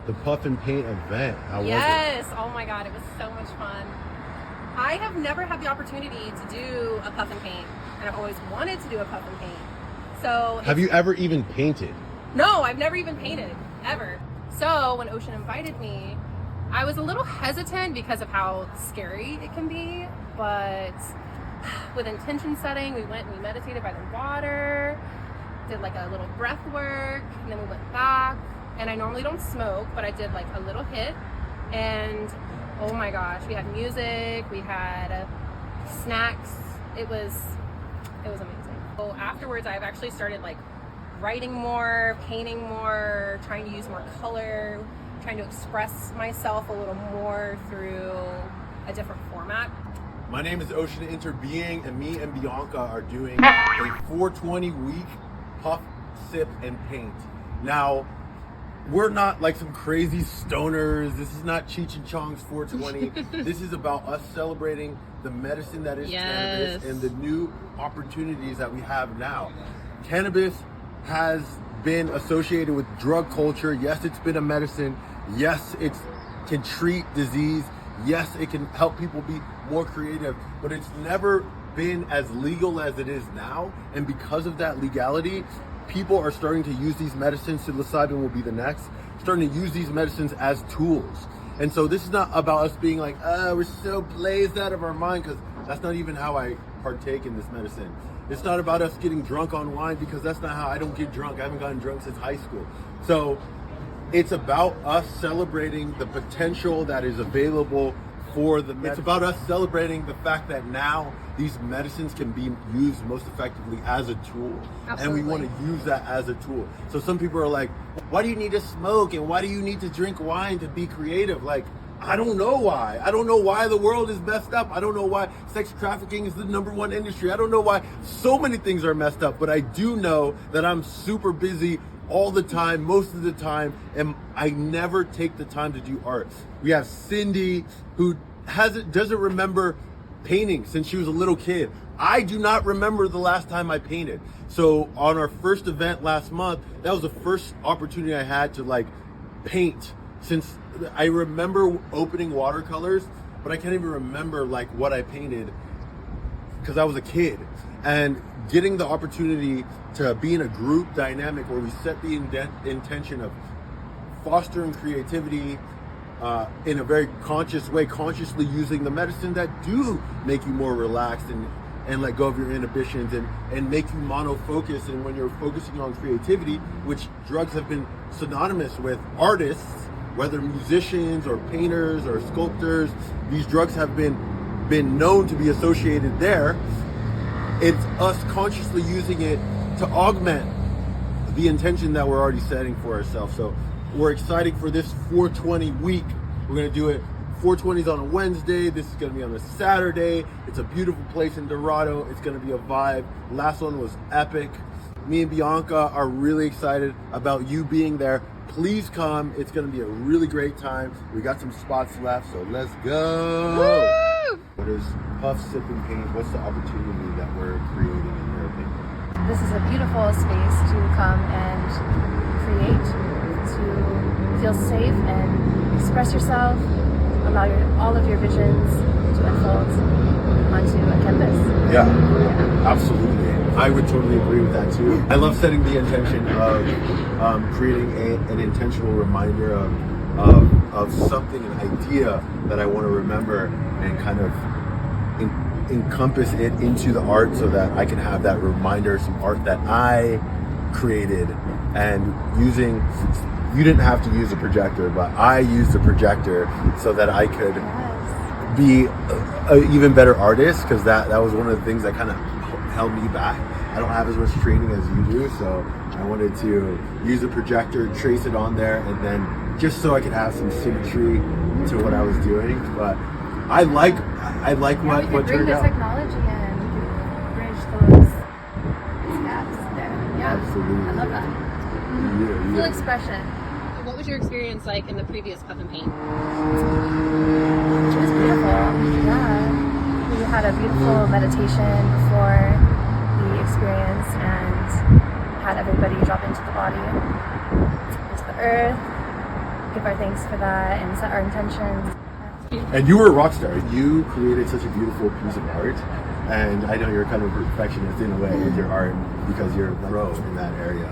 the puff and paint event. How was it? Yes. Oh my God, it was so much fun. I have never had the opportunity to do a puff and paint, and I've always wanted to do a puff and paint. So have you ever even painted? No, I've never even painted, ever. So when Ocean invited me, I was a little hesitant because of how scary it can be, but with intention setting, we went and we meditated by the water, did like a little breath work, and then we went back. And I normally don't smoke, but I did like a little hit, and oh my gosh, we had music, we had snacks. It was amazing. So afterwards, I've actually started like writing more, painting more, trying to use more color, trying to express myself a little more through a different format. My name is Ocean Interbeing, and me and Bianca are doing a 420 week puff, sip, and paint. Now, we're not like some crazy stoners. This is not Cheech and Chong's 420. This is about us celebrating the medicine that is cannabis and the new opportunities that we have now. Cannabis has been associated with drug culture. Yes, it's been a medicine. Yes, it can treat disease. Yes, it can help people be more creative, but it's never been as legal as it is now. And because of that legality, people are starting to use these medicines, psilocybin will be the next, starting to use these medicines as tools. And so this is not about us being like, we're so blazed out of our mind, because that's not even how I partake in this medicine. It's not about us getting drunk on wine, because that's not how I don't get drunk. I haven't gotten drunk since high school. So it's about us celebrating the potential that is available for the medicine. It's about us celebrating the fact that now these medicines can be used most effectively as a tool. Absolutely. And we want to use that as a tool. So some people are like, why do you need to smoke and why do you need to drink wine to be creative? Like, I don't know why. I don't know why the world is messed up. I don't know why sex trafficking is the #1 industry. I don't know why so many things are messed up, but I do know that I'm super busy all the time, most of the time, and I never take the time to do art. We have Cindy, who doesn't remember painting since she was a little kid. I do not remember the last time I painted. So on our first event last month, that was the first opportunity I had to like paint since I remember opening watercolors, but I can't even remember like what I painted because I was a kid. And getting the opportunity to be in a group dynamic where we set the intention of fostering creativity in a very conscious way, consciously using the medicine that do make you more relaxed and let go of your inhibitions and make you mono-focused. And when you're focusing on creativity, which drugs have been synonymous with artists, whether musicians or painters or sculptors, these drugs have been known to be associated there. It's us consciously using it to augment the intention that we're already setting for ourselves. So we're excited for this 420 week. We're gonna do it 420s on a Wednesday. This is gonna be on a Saturday. It's a beautiful place in Dorado. It's gonna be a vibe. Last one was epic. Me and Bianca are really excited about you being there. Please come. It's gonna be a really great time. We got some spots left, so let's go. Woo! What is Puff, Sip, and Paint? What's the opportunity that we're creating in your opinion? This is a beautiful space to come and create, to feel safe and express yourself, allow all of your visions to unfold onto a canvas. Yeah, absolutely. I would totally agree with that too. I love setting the intention of creating an intentional reminder of something, an idea that I want to remember and kind of encompass it into the art so that I can have that reminder, some art that I created. And you didn't have to use a projector, but I used a projector so that I could be an even better artist, because that was one of the things that kind of held me back. I don't have as much training as you do, so I wanted to use a projector, trace it on there, and then just so I could have some symmetry to what I was doing. But I like what turned out. We could bring the technology in, we could bridge those gaps there. Yeah, Absolutely. I love that. Yeah. Full expression. What was your experience like in the previous puff and paint? It was beautiful. Yeah. We had a beautiful meditation before the experience and had everybody drop into the body, into the earth, give our thanks for that and set our intentions. And you were a rock star. You created such a beautiful piece of art. And I know you're kind of a perfectionist in a way with your art because you're a pro in that area.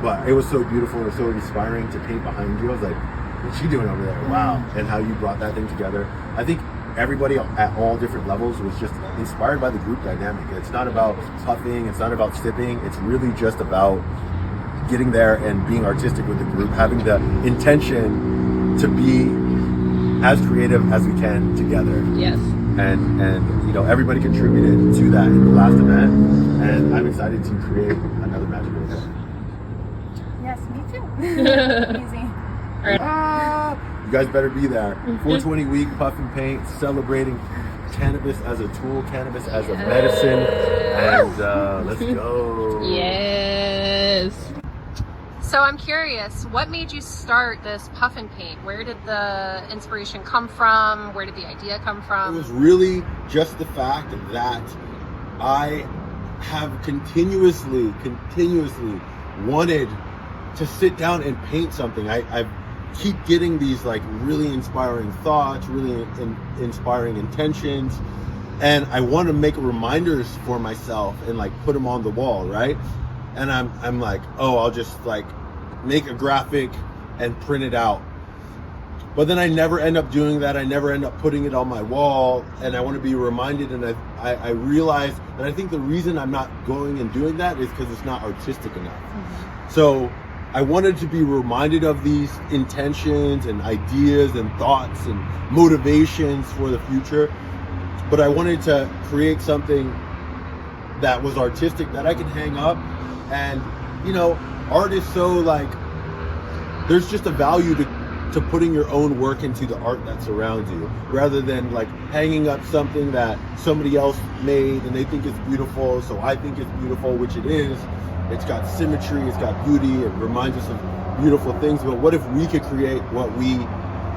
But it was so beautiful and so inspiring to paint behind you. I was like, what's she doing over there? Wow. And how you brought that thing together. I think everybody at all different levels was just inspired by the group dynamic. It's not about puffing, it's not about sipping, it's really just about getting there and being artistic with the group, having the intention to be as creative as we can together. Yes. And you know, everybody contributed to that in the last event, and I'm excited to create another magical event. Yes, me too. Easy. You guys better be there. 420 week, puff and paint, celebrating cannabis as a tool, cannabis as a medicine, and let's go. Yes. So I'm curious, what made you start this puff and paint? Where did the inspiration come from? Where did the idea come from? It was really just the fact that I have continuously wanted to sit down and paint something. I keep getting these like really inspiring thoughts, really inspiring intentions, and I want to make reminders for myself and like put them on the wall, right? And I'm like, oh, I'll just like make a graphic and print it out. But then I never end up doing that. I never end up putting it on my wall, and I want to be reminded. And I realized that I think the reason I'm not going and doing that is because it's not artistic enough. So I wanted to be reminded of these intentions and ideas and thoughts and motivations for the future. But I wanted to create something that was artistic that I could hang up. And, you know, art is so like, there's just a value to putting your own work into the art that surrounds you, rather than like hanging up something that somebody else made and they think it's beautiful, so I think it's beautiful, which it is. It's got symmetry, it's got beauty, it reminds us of beautiful things. But what if we could create what we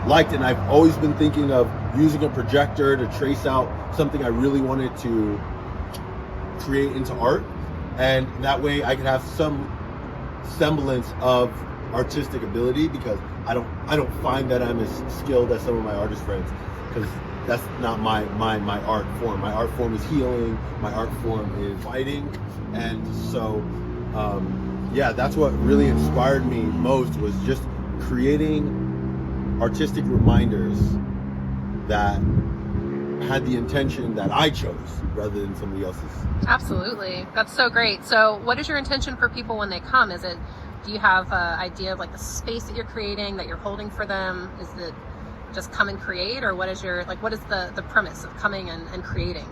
liked? And I've always been thinking of using a projector to trace out something I really wanted to create into art, and that way I could have some semblance of artistic ability, because I don't find that I'm as skilled as some of my artist friends, because that's not my art form. My art form is healing, my art form is fighting. And so yeah, that's what really inspired me most, was just creating artistic reminders that had the intention that I chose rather than somebody else's. Absolutely. That's so great. So what is your intention for people when they come? Do you have an idea of like the space that you're creating, that you're holding for them? Is it just come and create, or what is the premise of coming and creating?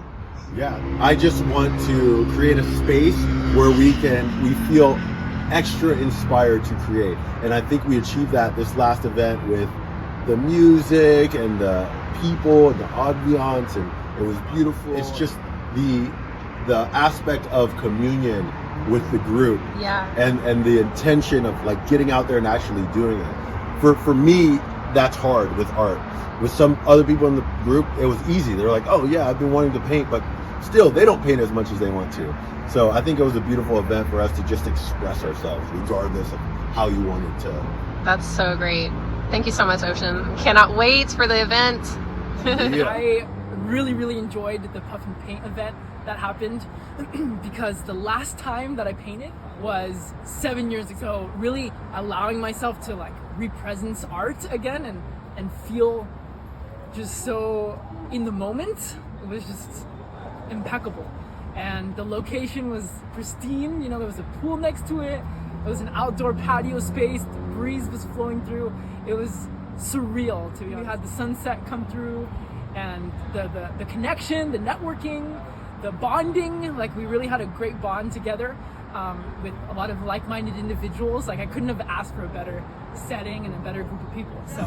Yeah, I just want to create a space where we feel extra inspired to create. And I think we achieved that this last event with the music and the people and the ambiance, and it was beautiful. It's just the aspect of communion with the group, yeah, and the intention of like getting out there and actually doing it. For me, that's hard with art. With some other people in the group, it was easy. They're like, oh yeah, I've been wanting to paint, but still they don't paint as much as they want to. So I think it was a beautiful event for us to just express ourselves regardless of how you wanted to. That's so great. Thank you so much, Ocean. Cannot wait for the event. Yeah. I really enjoyed the puff and paint event that happened because the last time that I painted was 7 years ago. So really allowing myself to like re-presence art again and feel just so in the moment. It was just impeccable. And the location was pristine. You know, there was a pool next to it. It was an outdoor patio space. The breeze was flowing through. It was surreal to me. We had the sunset come through, and the connection, the networking, the bonding. Like, we really had a great bond together with a lot of like-minded individuals. Like, I couldn't have asked for a better setting and a better group of people. So.